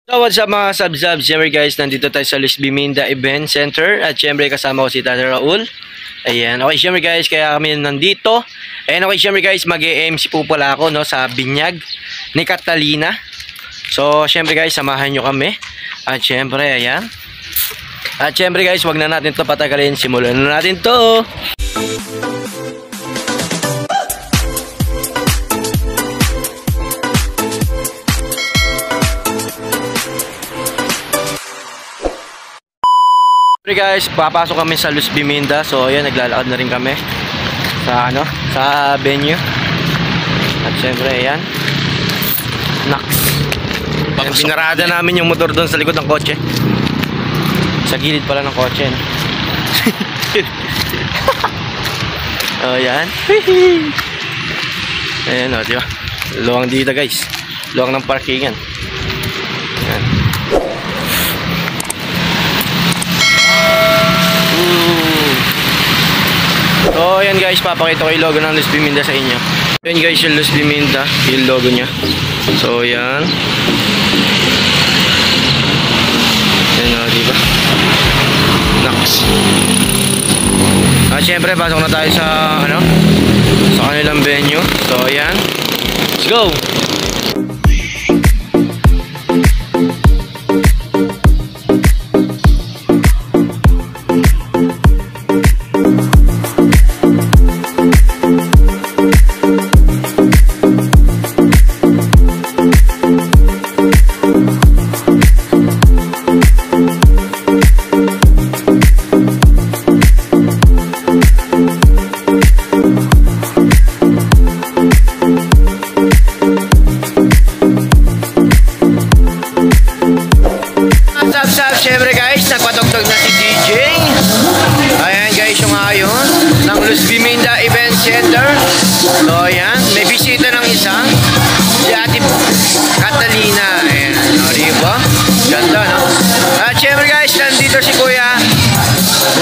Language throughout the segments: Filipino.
So what's up mga sub-subs? Siyempre guys, nandito tayo sa Luis Biminda Event Center. At siyempre kasama ko si Tatay Raul. Ayan, okay siyempre guys, kaya kami nandito. Ayan, okay siyempre guys, mag-MC po pala ako no, sa binyag ni Catalina. So siyempre guys, samahan nyo kami. At siyempre, ayan. At siyempre guys, wag na natin ito patagalin. Simulan na natin to. Siyempre guys, papasok kami sa Luis Biminda. So ayan, naglalakad na rin kami sa sa venue. At siyempre ayan, pinarada namin yung motor doon sa likod ng kotse. Sa gilid pala ng kotse, no? Oh, ayan. Ayan, o, diba? Luwang dito guys. Luwang ng parkingan. Ayan. So ayan guys, papakita ko yung logo ng Luis Biminda sa inyo. Ayan guys, yung Luis Biminda, yung logo nya. So ayan. Ayan o, diba? Naks. At syempre, pasok na tayo sa sa kanilang venue. So ayan, let's go! Siyempre guys, nagpatugtog na si DJ. Ayan guys, yung ayon ng Luis Biminda Event Center. So ayan, may bisita ng isa, si Ate Catalina. Ayan, o diba? Ganda, no? At siyempre guys, nandito si Kuya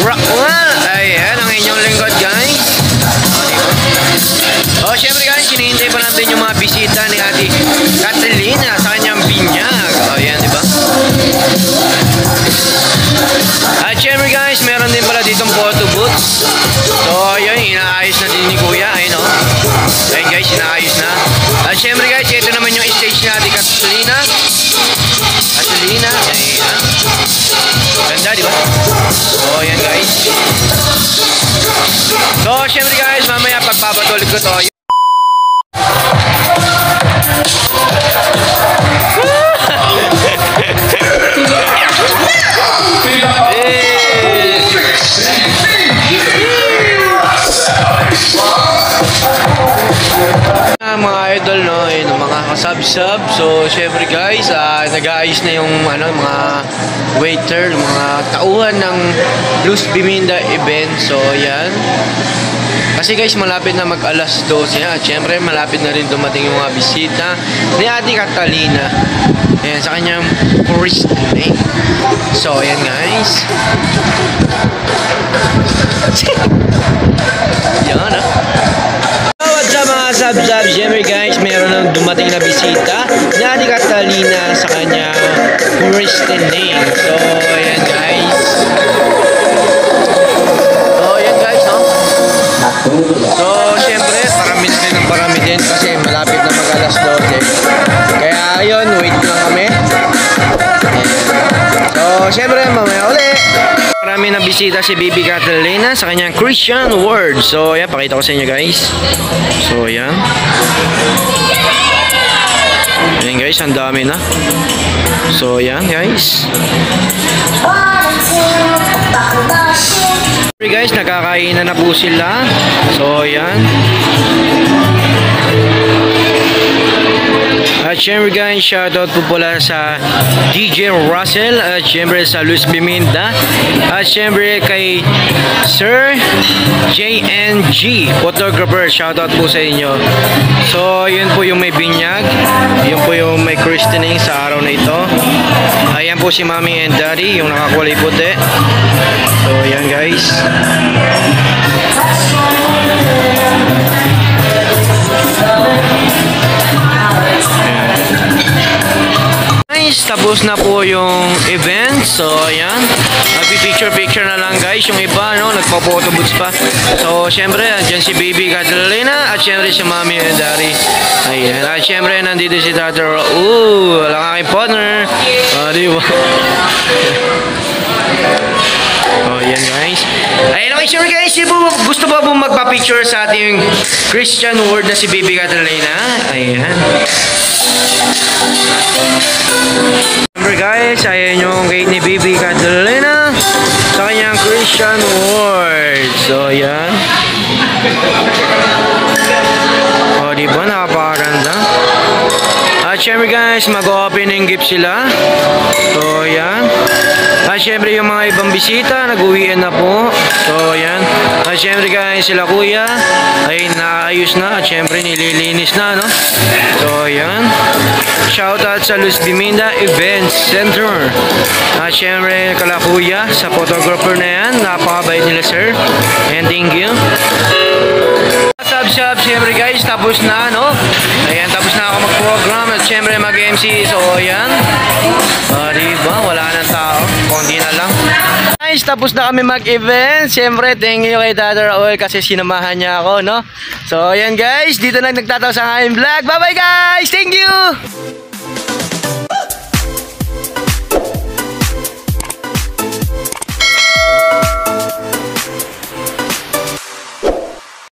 Rockwell. Ayan, ang inyong lingkod guys. O diba? O siyempre guys, hinihintay pa natin yung mga bisita ni Ate Catalina sa kanyang binyag. O ayan, diba? At syempre guys, meron din pala ditong photo booths. So ayun, inaayos na din ni Kuya. Ayun o. Ayun guys, inaayos na. At syempre guys, ito naman yung stage natin, Catalina. Catalina, ayan. Ganda, di ba? So ayan guys. So syempre guys, mamaya pagpapatuloy ko to. Mga idol, no, yun, mga kasub-sub. So syempre guys, nag-aayos na yung mga waiter, mga tauhan ng Luis Biminda event. So yan, kasi guys, malapit na mag alas 12 at syempre malapit na rin dumating yung mga bisita ni Ate Catalina. Ayan, sa kanyang first name. So ayan guys. Yan mga sub-sub, syempre guys, meron nang dumating na bisita ni Ate Catalina sa kanya Christian name. So ayan guys. So ayan guys, no? So syempre, parami din kasi malapit na mag alas 12. Kaya ayun, wait lang kami. So syempre, mamaya ulit. Marami na bisita si Bibi Catalina sa kanyang Christian word. So ayan, pakita ko sa inyo guys. So ayan. Ayan guys, ang dami na. So ayan guys. Guys, nakakainan na po sila. So ayan. At syempre guys, shoutout po pala sa DJ Russell. At syempre sa Luis Biminda. At syempre kay Sir JNG photographer. Shoutout po sa inyo. So yun po yung may binyag. Yun po yung may christening sa araw na ito. Ayan po si Mommy and Daddy, yung nakakulay puti. So ayan guys. guys, tapos na po yung event. So ayan, nagpi-picture na lang guys. Yung iba no, nagpo-photo booths pa. So syempre, andyan si Baby Catalina at syempre si Mami and Daddy. Ayan, at syempre nandito si Tata Raul, ang aking partner. Di ba? Oh, yan guys. Ayun, okay, sure guys, gusto ba po magpa-picture sa ating Christian word na si Baby Catalina? Ayan. Remember guys, ayan yung cake ni Baby Catalina sa kanyang Christian word. So, ayan. O, diba? Napakaganda. At syempre guys, mag-opening gift sila. So, ayan. At syempre yung mga ibang bisita, nag-uwian na po. So, ayan. At syempre guys, sila kuya ay naayos na. At syempre nililinis na, no? So, ayan. Shoutout sa Luz Biminda Event Center. At syempre kala kuya sa photographer na yan. Napakabait nila sir. And thank you. Sub, syempre guys, tapos na, no? Ayan, tapos na ako mag-program at syempre mag-MC. So, ayan. Diba? Wala nang tao. Konti na lang. Guys, tapos na kami mag-event. Syempre, thank you kay Tata Raul kasi sinamahan niya ako, no? So, ayan guys, dito na nagtataos ang aking vlog. Bye-bye guys! Thank you!